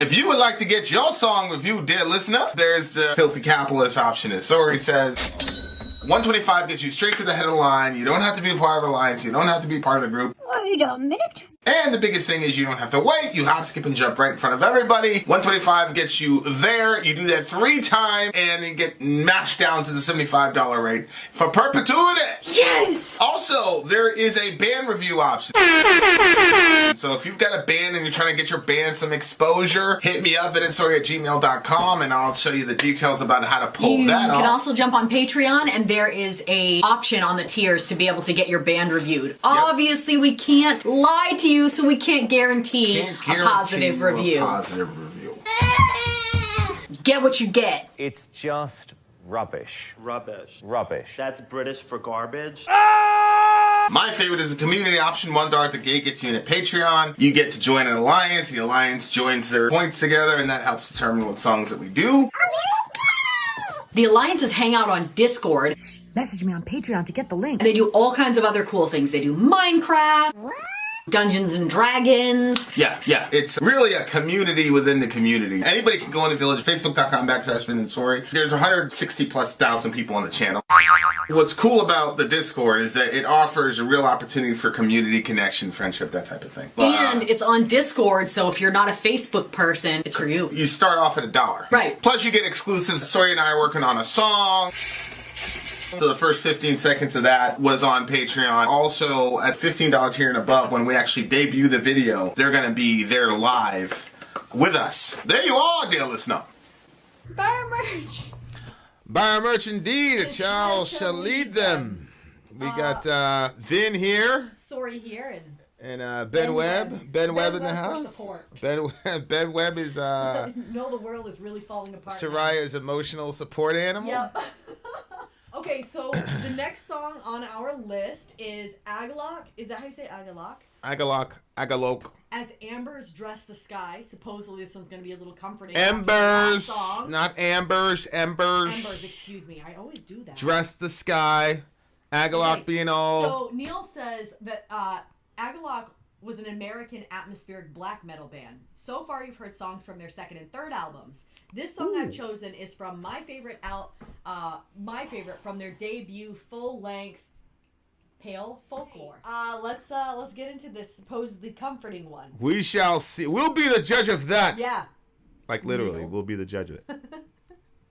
If you would like to get your song reviewed, dear listener, there's the filthy capitalist option. As Sori says, $125 gets you straight to the head of the line. You don't have to be a part of the alliance. You don't have to be part of the group. Wait a minute. And the biggest thing is you don't have to wait. You hop, skip, and jump right in front of everybody. $125 gets you there. You do that 3 times, and then get mashed down to the $75 rate for perpetuity. Yes! Also, there is a band review option. So if you've got a band and you're trying to get your band some exposure, hit me up at vinsori@gmail.com, and I'll show you the details about how to pull that off. You can also jump on Patreon, and there is a option on the tiers to be able to get your band reviewed. Yep. Obviously, we can't lie to you, so we can't guarantee a positive review. Get what you get. It's just rubbish. Rubbish. Rubbish. That's British for garbage. My favorite is the community option. $1 at the gate gets you in at Patreon. You get to join an alliance. The alliance joins their points together, and that helps determine what songs that we do. The alliances hang out on Discord. Message me on Patreon to get the link. And they do all kinds of other cool things. They do Minecraft, Dungeons and Dragons. Yeah. It's really a community within the community. Anybody can go on the village, facebook.com/Vin and Sori. There's 160,000+ people on the channel. What's cool about the Discord is that it offers a real opportunity for community connection, friendship, that type of thing. And it's on Discord, so if you're not a Facebook person, it's for you. You start off at $1. Right. Plus you get exclusives. Sori and I are working on a song. So the first 15 seconds of that was on Patreon. Also, at $15 tier and above, when we actually debut the video, they're going to be there live with us. There you are, dear listener. Buy our merch. Buy our merch indeed. A child shall lead them. We got Vin here. Sori here. And Ben Webb. Ben Webb in the house. Ben Webb is... No, the world is really falling apart. Soraya's emotional support animal. Yep. Okay, so the next song on our list is Agalloch. Is that how you say Agalloch? Agalloch. As Embers Dress the Sky. Supposedly this one's going to be a little comforting. Embers. Song. Not Ambers. Embers. Embers, excuse me. I always do that. Dress the Sky. Agalloch Okay, being all... So Neil says that Agalloch was an American atmospheric black metal band. So far you've heard songs from their second and third albums. This song I've chosen is from my favorite from their debut full-length Pale Folklore. Let's get into this supposedly comforting one. We shall see. We'll be the judge of that. Yeah. Like literally, we'll be the judge of it.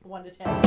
1 to 10.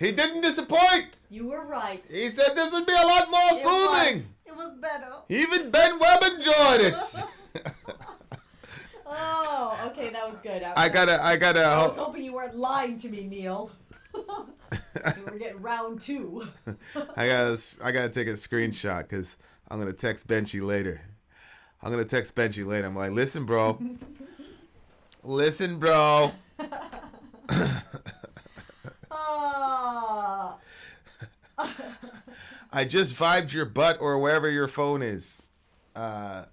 He didn't disappoint. You were right. He said this would be a lot more soothing. It was better. Even Ben Webb enjoyed it. Oh, okay, that was good. I gotta. I was hoping you weren't lying to me, Neil. We're getting round 2. I gotta take a screenshot because I'm gonna text Benchy later. I'm like, listen, bro. I just vibed your butt or wherever your phone is.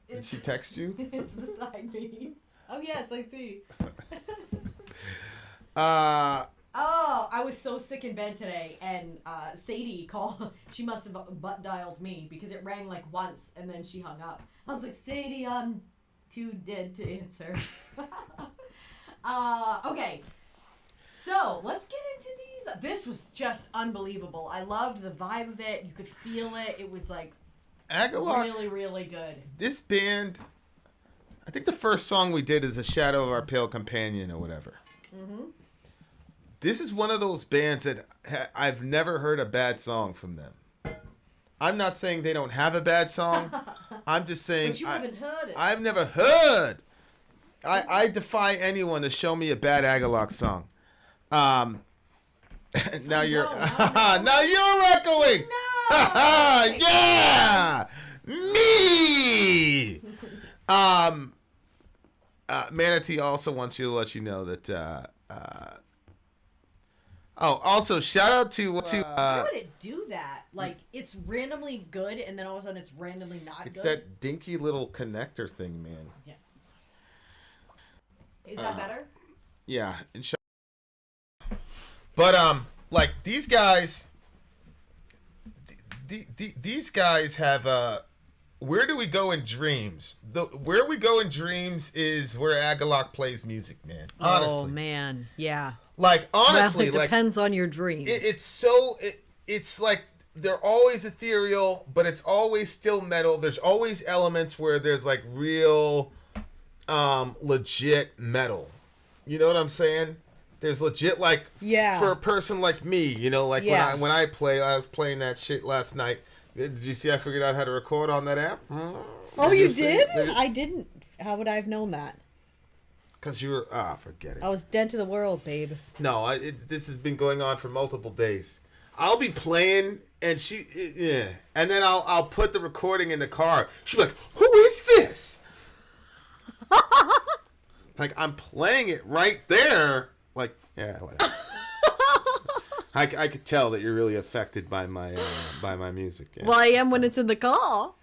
Did she text you? It's beside me. Oh, yes, I see. I was so sick in bed today, and Sadie called. She must have butt dialed me because it rang like once, and then she hung up. I was like, Sadie, I'm too dead to answer. Okay. So, let's get into these. This was just unbelievable. I loved the vibe of it. You could feel it. It was like Agalloch, really, really good. this band, I think the first song we did is A Shadow of Our Pale Companion or whatever. Mm-hmm. This is one of those bands that I've never heard a bad song from them. I'm not saying they don't have a bad song. I'm just saying... But you haven't heard it. I've never heard. I defy anyone to show me a bad Agalloch song. Now you're... No. Now you're echoing! No! Yeah! Me! Manatee also wants you to let you know that... also, shout out to... How would it do that? Like, it's randomly good, and then all of a sudden it's randomly not it's good? that dinky little connector thing, man. Yeah. Is that better? Yeah. But, like, these guys... These guys have... Where do we go in dreams? Where we go in dreams is where Agalloch plays music, man. Honestly. Oh, man. Yeah. Like, honestly, well, it depends on your dreams. It's like they're always ethereal, but it's always still metal. There's always elements where there's like real, legit metal. You know what I'm saying? There's legit like for a person like me, you know, like when I play, I was playing that shit last night. Did you see I figured out how to record on that app? Oh, you did? I didn't. How would I have known that? Because you were... forget it. I was dead to the world, babe. No, this has been going on for multiple days. I'll be playing, and and then I'll put the recording in the car. She's like, who is this? Like, I'm playing it right there. Like, yeah, whatever. I could tell that you're really affected by my music. Yeah. Well, I am when it's in the car.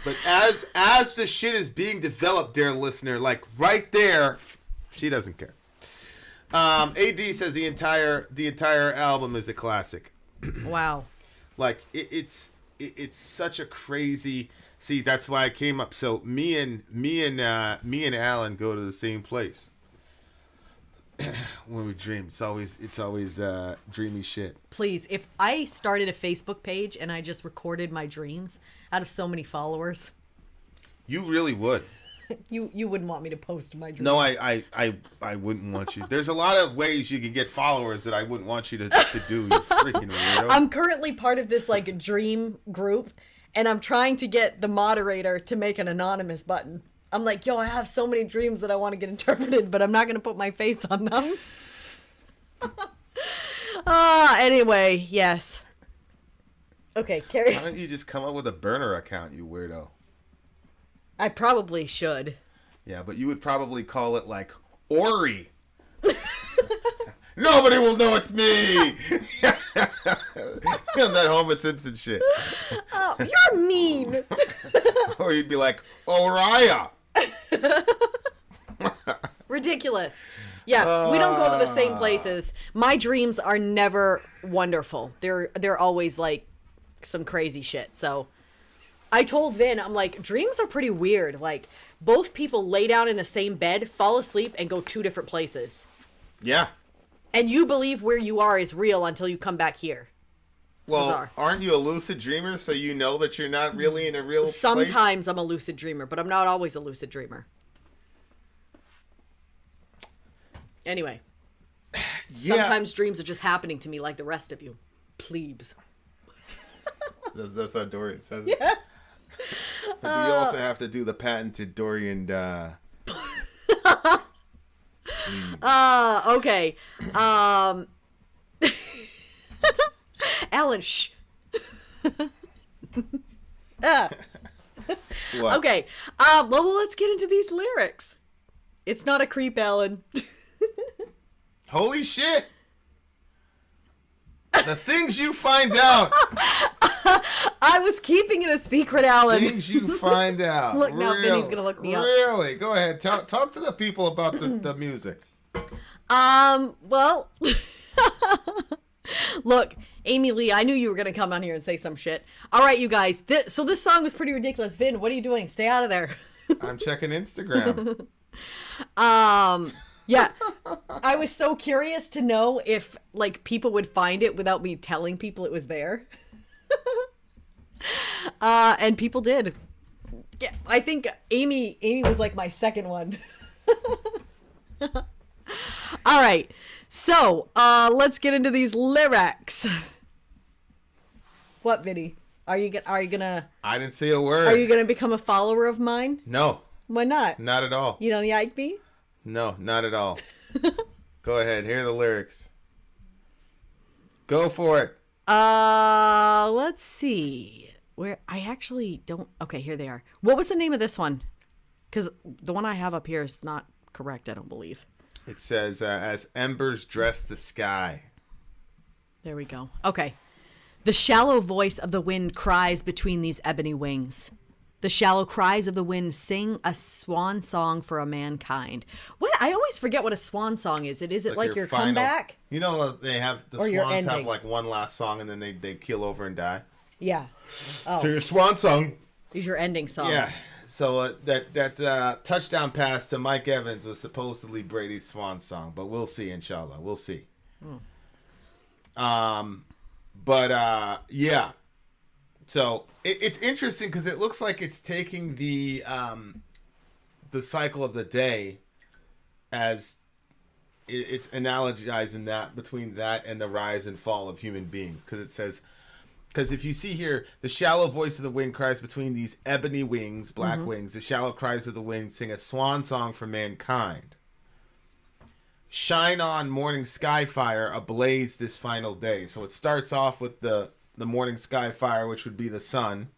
But as the shit is being developed, dear listener, like right there, she doesn't care. AD says the entire album is a classic. Wow. Like it's such a crazy. See, that's why I came up. So me and Alan go to the same place when we dream. It's always dreamy shit. Please, if I started a Facebook page and I just recorded my dreams out of so many followers, you really would. You wouldn't want me to post my dreams. No, I wouldn't want you. There's a lot of ways you can get followers that I wouldn't want you to do. You freaking weirdo. I'm currently part of this like dream group, and I'm trying to get the moderator to make an anonymous button. I'm like, yo, I have so many dreams that I want to get interpreted, but I'm not going to put my face on them. Anyway, yes. Okay, carry. Why don't you just come up with a burner account, you weirdo? I probably should. Yeah, but you would probably call it like Ori. Nobody will know it's me. That Homer Simpson shit. Oh, you're mean. Or you'd be like Oriah. Ridiculous. Yeah, we don't go to the same places. My dreams are never wonderful. They're always like some crazy shit. So I told Vin, I'm like, dreams are pretty weird. Like, both people lay down in the same bed, fall asleep, and go 2 different places. Yeah. And you believe where you are is real until you come back here. Well, Bizarre. aren't you a lucid dreamer, so you know that you're not really in a real place? Sometimes I'm a lucid dreamer, but I'm not always a lucid dreamer. Anyway. Yeah. Sometimes dreams are just happening to me like the rest of you. Plebes. That's how Dorian says it. Yes. But you also have to do the patented Dorian. Okay. Alan, shh. What? Okay. Well, let's get into these lyrics. It's not a creep, Alan. Holy shit! The things you find out. I was keeping it a secret, Alan. Things you find out. Look, now Vinny's gonna look me up. Really? Go ahead. Talk to the people about the music. Well, look, Amy Lee, I knew you were going to come on here and say some shit. All right, you guys. So this song was pretty ridiculous. Vin, what are you doing? Stay out of there. I'm checking Instagram. Yeah. I was so curious to know if, like, people would find it without me telling people it was there. And people did. Yeah, I think Amy was, like, my second one. All right. So, let's get into these lyrics. What, Vinny? Are you gonna? I didn't say a word. Are you gonna become a follower of mine? No. Why not? Not at all. You don't like me? No, not at all. Go ahead. Here are the lyrics. Go for it. Let's see. Where I actually don't. Okay, here they are. What was the name of this one? Because the one I have up here is not correct, I don't believe. It says, as embers dress the sky. There we go. Okay. The shallow voice of the wind cries between these ebony wings. The shallow cries of the wind sing a swan song for a mankind. What? I always forget what a swan song is. Is it like your final comeback? You know, they have, the Or your swans have ending? like one last song and then they keel over and die. Yeah. So your swan song. Is your ending song. Yeah. So that touchdown pass to Mike Evans was supposedly Brady's swan song, but we'll see, inshallah. We'll see. Yeah. So it's interesting because it looks like it's taking the cycle of the day as it's analogizing that between that and the rise and fall of human beings, because it says, because if you see here, the shallow voice of the wind cries between these ebony wings, black wings. The shallow cries of the wind sing a swan song for mankind. Shine on, morning sky fire, ablaze this final day. So it starts off with the morning sky fire, which would be the sun,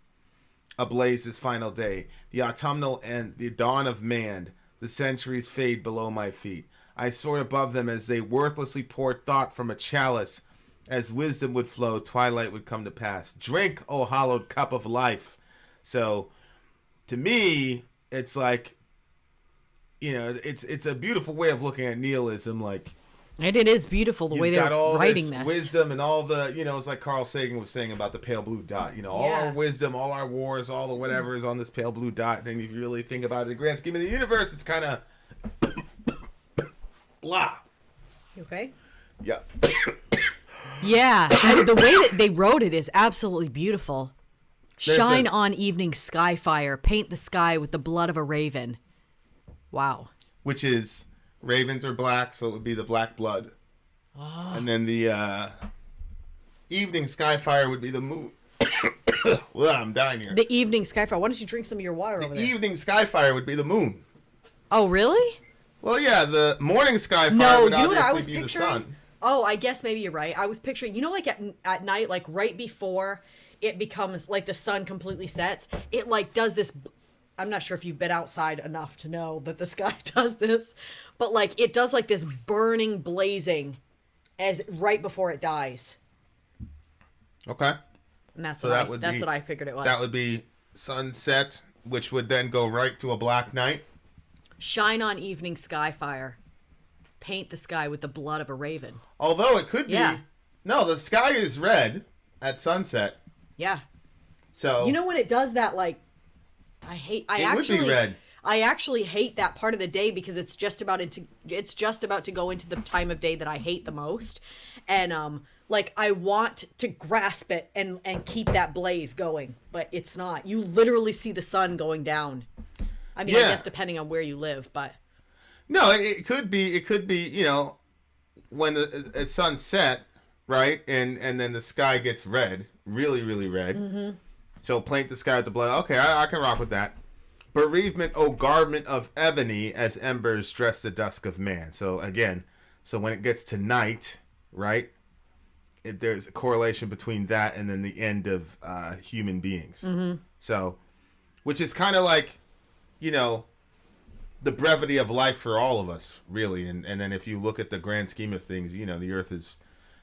ablaze this final day. The autumnal and the dawn of man, the centuries fade below my feet. I soared above them as they worthlessly poured thought from a chalice. As wisdom would flow, twilight would come to pass. Drink, O hallowed cup of life. So, to me, it's like, you know, it's a beautiful way of looking at nihilism. Like, And it is beautiful the way you've got they're all writing this this. wisdom and all the, you know, it's like Carl Sagan was saying about the pale blue dot. You know, all Yeah. our wisdom, all our wars, all the whatever is on this pale blue dot. And if you really think about it, the grand scheme of the universe, it's kind of blah. Okay. Yeah. Yeah, and the way that they wrote it is absolutely beautiful. There's Shine this- on evening sky fire, paint the sky with the blood of a raven. Wow. Which is, ravens are black, so it would be the black blood. And then the evening sky fire would be the moon. Well, I'm dying here. The evening sky fire. Why don't you drink some of your water over The there? evening sky fire would be the moon. Oh, really? Well, yeah, the morning sky fire No, would you know what I was obviously be the picturing? sun. Oh, I guess maybe you're right. I was picturing, you know, like at night, like right before it becomes like the sun completely sets, it like does this. I'm not sure if you've been outside enough to know that the sky does this, but like it does like this burning, blazing as right before it dies. Okay. And that's So what that I, would that's be- what I figured it was. That would be sunset, which would then go right to a black night. Shine on evening sky fire. Paint the sky with the blood of a raven. Although it could be. Yeah. No, the sky is red at sunset. Yeah. So You know when it does that, like, I would be red. I actually hate that part of the day because it's just about to go into the time of day that I hate the most, and like I want to grasp it and keep that blaze going, but it's not. You literally see the sun going down. I mean, I Yeah. guess depending on where you live, but No, it could be, you know, when the sun set, right, and then the sky gets red, really, really red. Mm-hmm. So paint the sky with the blood. Okay, I can rock with that. Bereavement, O garment of ebony, as embers dress the dusk of man. So again, when it gets to night, right, there's a correlation between that and then the end of human beings. Mm-hmm. So, which is kind of like, the brevity of life for all of us, really. And then if you look at the grand scheme of things, the Earth is,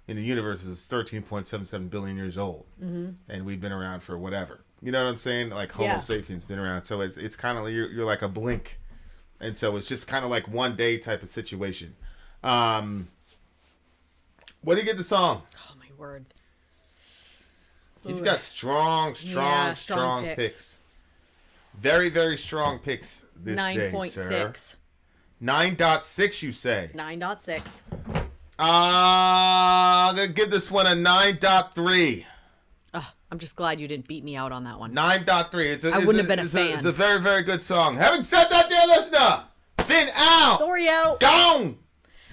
in the universe, is 13.77 billion years old. Mm-hmm. And we've been around for whatever. You know what I'm saying? Like Homo sapiens been around. So it's kind of like you're like a blink. And so it's just kind of like one day type of situation. What do you get the song? Oh, my word. He's got strong picks. Very, very strong picks this day, sir. 9.6. 9.6, you say? 9.6. I'm going to give this one a 9.3. I'm just glad you didn't beat me out on that one. 9.3. I wouldn't have been a fan. It's a very, very good song. Having said that, dear listener, Vin out. Sori out. Gone.